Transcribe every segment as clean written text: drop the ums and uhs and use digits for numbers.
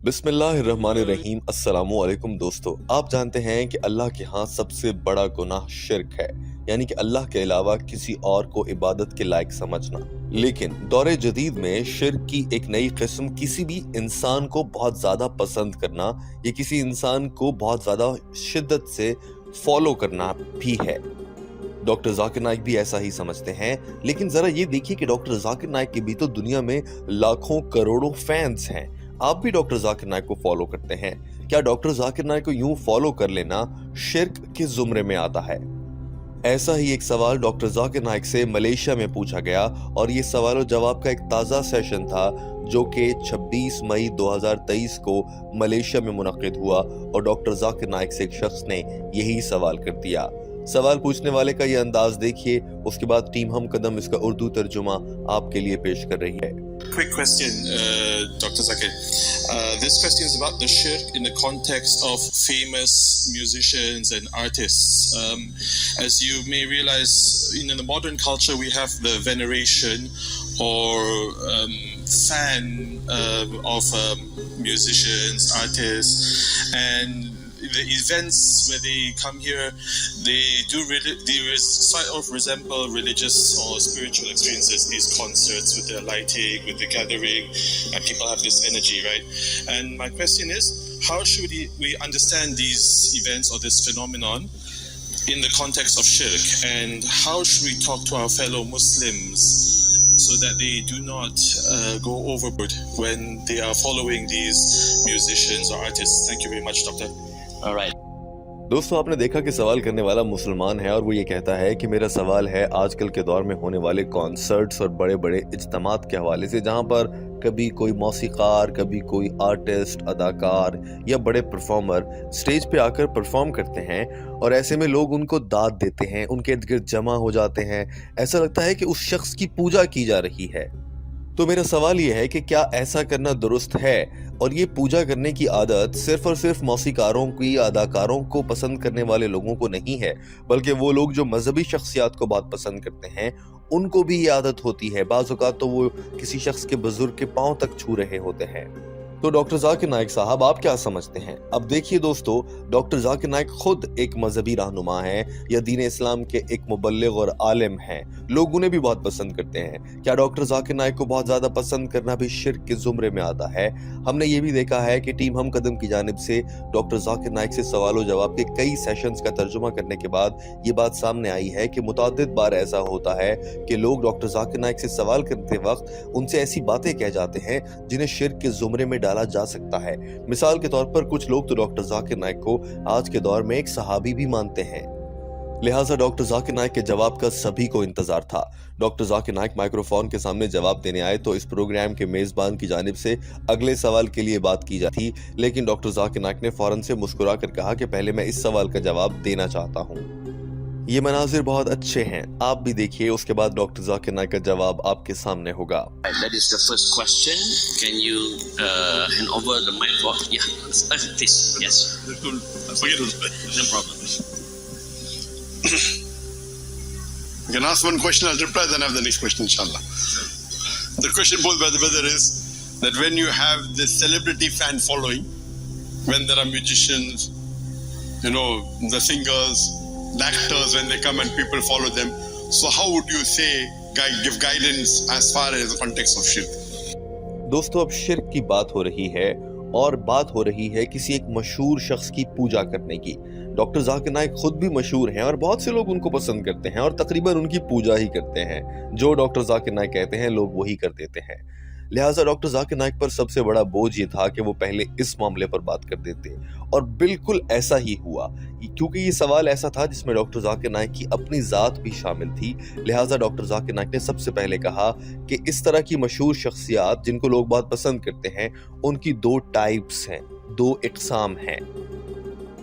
बिस्मिल्लाहिर्रहमानिर्रहीम। अस्सलामुअलैकुम दोस्तों, आप जानते हैं कि अल्लाह के यहाँ सबसे बड़ा गुनाह शिर्क है, यानी कि अल्लाह के अलावा किसी और को इबादत के लायक समझना। लेकिन दौरे जदीद में शिर्क की एक नई किस्म किसी भी इंसान को बहुत ज्यादा पसंद करना या किसी इंसान को बहुत ज्यादा शिद्दत से फॉलो करना भी है। डॉक्टर जाकिर नाइक भी ऐसा ही समझते हैं, लेकिन जरा ये देखिए कि डॉक्टर जाकिर नाइक के भी तो दुनिया में लाखों करोड़ों फैंस हैं। आप भी डॉक्टर जाकिर नाइक को फॉलो करते हैं। क्या डॉक्टर जाकिर नाइक को यूं फॉलो कर लेना शिर्क किस जुमरे में आता है? ऐसा ही एक सवाल डॉक्टर जाकिर नाइक से मलेशिया में पूछा गया और ये सवाल और जवाब का एक ताज़ा सेशन था जो कि 26 मई 2023 को मलेशिया में मुनक्किद हुआ और डॉक्टर जाकिर नाइक से एक शख्स ने यही सवाल कर दिया। सवाल पूछने वाले का ये अंदाज देखिए, उसके बाद टीम हम कदम इसका उर्दू तर्जुमा आपके लिए पेश कर रही है। Quick question, Dr. Zakir. This question is about the shirk in the context of famous musicians and artists. As you may realize, in the modern culture, we have the veneration or fan of musicians, artists, and the events where they come here, they sort of resemble religious or spiritual experiences. These concerts with their lighting, with the gathering, and people have this energy, right? And my question is, how should we understand these events or this phenomenon in the context of shirk, and how should we talk to our fellow Muslims so that they do not go overboard when they are following these musicians or artists? Thank you very much, Doctor. Alright. दोस्तों, आपने देखा कि सवाल करने वाला मुसलमान है और वो ये कहता है कि मेरा सवाल है आजकल के दौर में होने वाले कॉन्सर्ट्स और बड़े बड़े इज्तिमात के हवाले से, जहां पर कभी कोई मौसीकार, कभी कोई आर्टिस्ट, अदाकार या बड़े परफॉर्मर स्टेज पे आकर परफॉर्म करते हैं और ऐसे में लोग उनको दाद देते हैं, उनके इर्द गिर्द जमा हो जाते हैं। ऐसा लगता है कि उस शख्स की पूजा की जा रही है। तो मेरा सवाल ये है कि क्या ऐसा करना दुरुस्त है? और ये पूजा करने की आदत सिर्फ और सिर्फ मौसीकारों की, अदाकारों को पसंद करने वाले लोगों को नहीं है, बल्कि वो लोग जो मजहबी शख्सियात को बहुत पसंद करते हैं उनको भी ये आदत होती है। बाज़ औक़ात तो वो किसी शख्स के बुजुर्ग के पांव तक छू रहे होते हैं। तो डॉक्टर जाकिर नाइक साहब, आप क्या समझते हैं? अब देखिए दोस्तों, डॉक्टर जाकिर नाइक खुद एक मजहबी रहनुमा हैं या दीन इस्लाम के एक मुबल्लिग और आलिम हैं। लोग उन्हें भी बहुत पसंद करते हैं। क्या डॉक्टर जाकिर नाइक को बहुत ज्यादा पसंद करना भी शिर्क के जुमरे में आता है? हमने ये भी देखा है कि टीम हम कदम की जानिब से डॉक्टर जाकिर नाइक से सवालों जवाब के कई सेशंस का तर्जुमा करने के बाद ये बात सामने आई है कि मुतअद्दिद बार ऐसा होता है कि लोग डॉक्टर जाकिर नाइक से सवाल करते वक्त उनसे ऐसी बातें कह जाते हैं जिन्हें शिर्क के जुमरे में डाला जा सकता है। मिसाल के तौर पर कुछ लोग तो डॉक्टर जाकिर नाइक को आज के दौर में एक सहाबी भी मानते हैं। लिहाजा डॉक्टर जाकिर नाइक के जवाब का सभी को इंतजार था। डॉक्टर जाकिर नाइक माइक्रोफोन के सामने जवाब देने आए तो इस प्रोग्राम के मेजबान की जानिब से अगले सवाल के लिए बात की जाती थी, लेकिन डॉक्टर जाकिर नाइक ने फौरन से मुस्कुरा कर कहा कि पहले मैं इस सवाल का जवाब देना चाहता हूँ। ये मनाजिर बहुत अच्छे हैं, आप भी देखिए, उसके बाद डॉक्टर जाकिर नाइक का जवाब आपके सामने होगा। That is the first question. Can you hand over the mic for? Yeah, please. Yes. No problem. You can ask one question, I'll reply, then have the next question, inshallah. The question posed by the brother is that when you have this celebrity fan following, when there are musicians, the singers, the actors, when they come and people follow them, so how would you say, give guidance as far as the context of shirk? दोस्तों, अब शिर्क की बात हो रही है और बात हो रही है किसी एक मशहूर शख्स की पूजा करने की। डॉक्टर जाकिर नाइक खुद भी मशहूर हैं और बहुत से लोग उनको पसंद करते हैं और तकरीबन उनकी पूजा ही करते हैं। जो डॉक्टर जाकिर नाइक कहते हैं लोग वही कर देते हैं। लिहाजा डॉक्टर जाकिर नाइक पर सबसे बड़ा बोझ ये था कि वो पहले इस मामले पर बात कर देते, और बिल्कुल ऐसा ही हुआ, क्योंकि ये सवाल ऐसा था जिसमें डॉक्टर जाकिर नाइक की अपनी जात भी शामिल थी। लिहाजा डॉक्टर जाकिर नाइक ने सबसे पहले कहा कि इस तरह की मशहूर शख्सियात जिनको लोग बहुत पसंद करते हैं उनकी दो टाइप्स हैं, दो इक़साम हैं।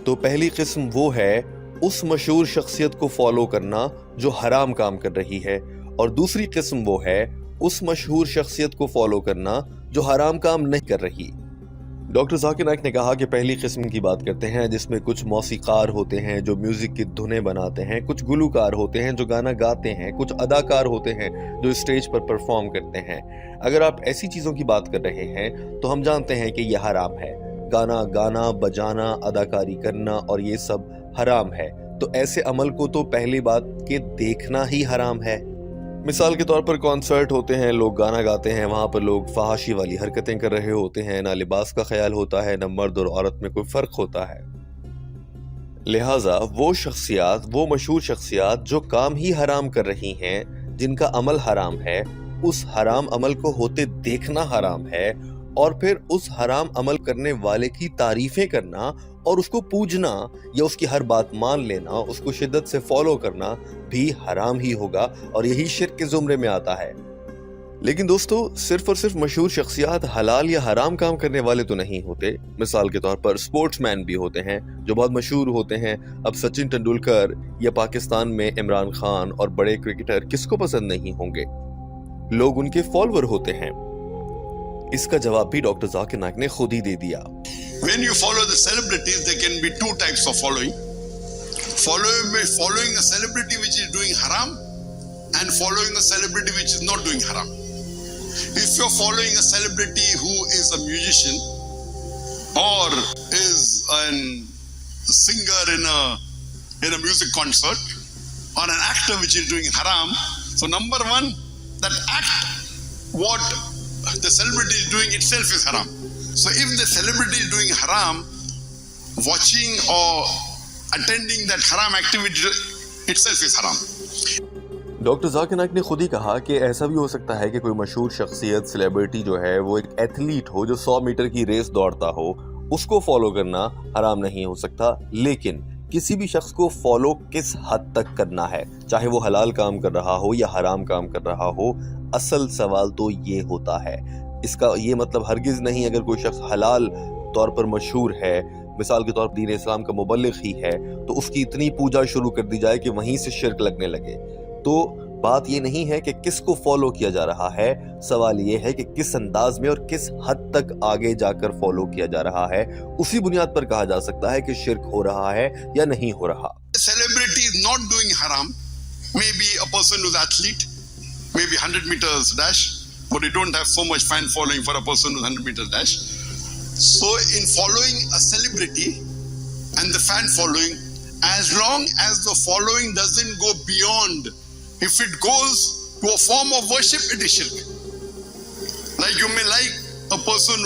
तो पहली किस्म वो है उस मशहूर शख्सियत को फॉलो करना जो हराम काम कर रही है, और दूसरी किस्म वो है उस मशहूर शख्सियत को फॉलो करना जो हराम काम नहीं कर रही। डॉक्टर जाकिर नाइक ने कहा कि पहली किस्म की बात करते हैं जिसमें कुछ मौसीकार होते हैं जो म्यूजिक की धुनें बनाते हैं, कुछ गुलूकार होते हैं जो गाना गाते हैं, कुछ अदाकार होते हैं जो स्टेज पर परफॉर्म करते हैं। अगर आप ऐसी चीज़ों की बात कर रहे हैं तो हम जानते हैं कि यह हराम है। गाना गाना, बजाना, अदाकारी करना और ये सब हराम है। तो ऐसे अमल को तो पहली बात के देखना ही हराम है। मिसाल के तौर पर कॉन्सर्ट होते हैं, लोग गाना गाते हैं, वहाँ पर लोग फहाशी वाली हरकतें कर रहे होते हैं, ना लिबास का ख्याल होता है, ना मर्द और औरत में कोई फ़र्क होता है। लिहाजा वो शख्सियात, वो मशहूर शख्सियात जो काम ही हराम कर रही हैं, जिनका अमल हराम है, उस हराम अमल को होते देखना हराम है और फिर उस हराम अमल करने वाले की तारीफें करना और उसको पूजना या उसकी हर बात मान लेना, उसको शिद्दत से फॉलो करना भी हराम ही होगा और यही शिर्क के जुमरे में आता है। लेकिन दोस्तों, सिर्फ और सिर्फ मशहूर शख्सियात हलाल या हराम काम करने वाले तो नहीं होते। मिसाल के तौर पर स्पोर्ट्समैन भी होते हैं जो बहुत मशहूर होते हैं। अब सचिन तेंदुलकर या पाकिस्तान में इमरान खान और बड़े क्रिकेटर किसको पसंद नहीं होंगे? लोग उनके फॉलोअर होते हैं। इसका जवाब भी डॉक्टर जाकिर नाइक ने खुद ही दे दिया। When you follow the celebrities, there can be two types of following. Following a celebrity which is doing haram and following a celebrity which is not doing haram. If you're following a celebrity who is a musician or is a singer in a music concert or an actor which is doing haram, so number one, that act, what the celebrity is doing itself is haram. So if the celebrity is doing haram, watching or attending that haram activity itself is haram. Doctor Zakir Naik ने खुद ही कहा कि ऐसा भी हो सकता है कि कोई मशहूर शख्सियत, सेलिब्रिटी जो है वो एक एथलीट हो जो 100 मीटर की रेस दौड़ता हो, उसको फॉलो करना हराम नहीं हो सकता। लेकिन किसी भी शख्स को फॉलो किस हद तक करना है, चाहे वो हलाल काम कर रहा हो या हराम काम कर रहा हो, असल सवाल तो ये होता है। इसका ये मतलब हरगिज नहीं अगर कोई शख्स हलाल तौर पर मशहूर है, मिसाल के तौर पर दीन इस्लाम का मुबल्लिग ही है, तो उसकी इतनी पूजा शुरू कर दी जाए कि वहीं से शिर्क लगने लगे। तो बात ये नहीं है कि किसको फॉलो किया जा रहा है, सवाल ये है कि किस अंदाज में और किस हद तक आगे जाकर फॉलो किया जा रहा है। उसी बुनियाद पर कहा जा सकता है कि शिर्क हो रहा है या नहीं हो रहा। Celebrity is not doing haram. Maybe a person who's athlete, maybe 100 meters dash, but you don't have so much fan following for a person who's 100 meters dash. So in following a celebrity and the fan following, as long as the following doesn't go beyond, if it goes to a form of worship, it is shirk. Like you may like a person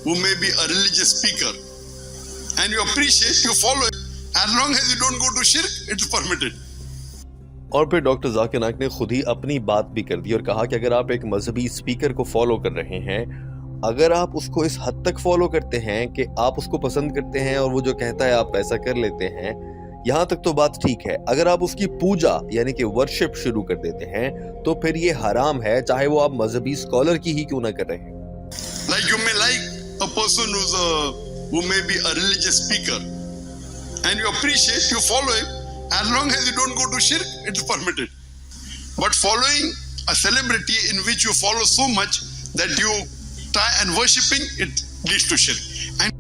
who may be a religious speaker, and you appreciate, you follow it. As long as you don't go to shirk, it is permitted. और फिर doctor Zakir Naik ने खुद ही अपनी बात भी कर दी और कहा कि अगर आप एक मजहबी स्पीकर को फॉलो कर रहे हैं, अगर आप उसको इस हद तक फॉलो करते हैं कि आप उसको पसंद करते हैं और वो जो कहता है आप ऐसा कर लेते हैं, यहाँ तक तो बात ठीक है। अगर आप उसकी पूजा यानी कि वर्शिप शुरू कर देते हैं तो फिर ये हराम है, चाहे वो आप मजहबी स्कॉलर की ही क्यों ना कर रहे हैं। Like you may like a person who may be a religious speaker, and you appreciate, you follow him. As long as you don't go to shirk, it is permitted. But following a celebrity in which you follow so much that you try and worshipping, it leads to shirk. And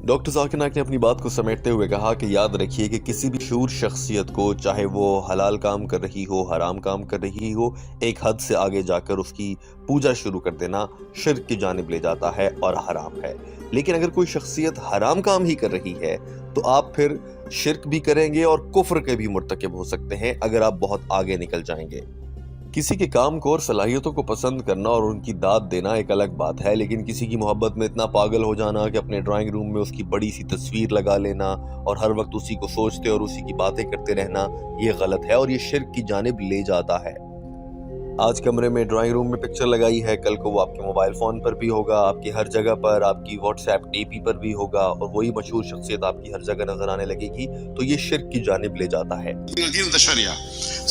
doctor Zakir Naik ने अपनी बात को समेटते हुए कहा कि याद रखिए कि किसी भी मशहूर शख्सियत को, चाहे वो हलाल काम कर रही हो, हराम काम कर रही हो, एक हद से आगे जाकर उसकी पूजा शुरू कर देना शिर्क की जानिब ले जाता है और हराम है। लेकिन अगर कोई शख्सियत हराम काम ही कर रही है तो आप फिर शिर्क भी करेंगे और कुफ्र के भी मुर्तकिब हो सकते हैं अगर आप बहुत आगे निकल जाएंगे। किसी के काम को और सलाहियतों को पसंद करना और उनकी दाद देना एक अलग बात है, लेकिन किसी की मोहब्बत में इतना पागल हो जाना कि अपने ड्राइंग रूम में उसकी बड़ी सी तस्वीर लगा लेना और हर वक्त उसी को सोचते और उसी की बातें करते रहना, ये गलत है और ये शिर्क की जानिब ले जाता है। आज कमरे में ड्राइंग रूम में पिक्चर लगाई है, कल को वो आपके मोबाइल फ़ोन पर भी होगा, आपकी हर जगह पर, आपकी व्हाट्सएप डीपी पर भी होगा और वही मशहूर शख्सियत आपकी हर जगह नजर आने लगेगी, तो ये शिर्क की जानिब ले जाता है। against the Sharia.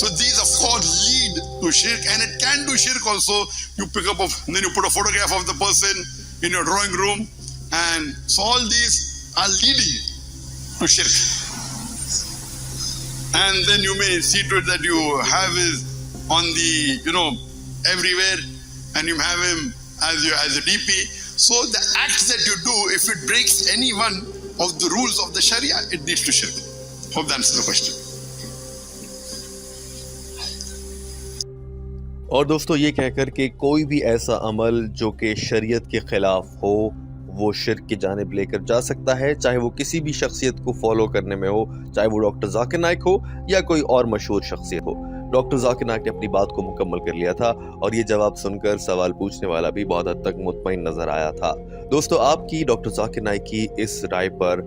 So these of course lead to shirk, and it can do shirk also. You pick up then you put a photograph of the person in your drawing room, and so all these are leading to shirk. And then you may see to it that you have his on the everywhere, and you have him as a DP. So the acts that you do, if it breaks any one of the rules of the Sharia, it leads to shirk. Hope that answers the question. और दोस्तों ये कहकर कि कोई भी ऐसा अमल जो कि शरीयत के खिलाफ हो वो शिर्क की जानिब लेकर जा सकता है, चाहे वो किसी भी शख्सियत को फॉलो करने में हो, चाहे वो डॉक्टर जाकिर नाइक हो या कोई और मशहूर शख्सियत हो। डॉक्टर जाकिर नाइक ने अपनी बात को मुकम्मल कर लिया था और ये जवाब सुनकर सवाल पूछने वाला भी बहुत हद तक मुतमईन नजर आया था। दोस्तों आपकी डॉक्टर जाकिर नाइक की इस राय पर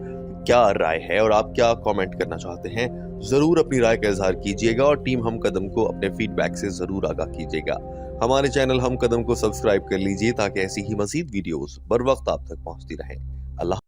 क्या राय है और आप क्या कमेंट करना चाहते हैं, जरूर अपनी राय का इजहार कीजिएगा और टीम हम कदम को अपने फीडबैक से जरूर आगाह कीजिएगा। हमारे चैनल हम कदम को सब्सक्राइब कर लीजिए ताकि ऐसी ही मजीद वीडियोस बर वक्त आप तक पहुंचती रहें। अल्लाह।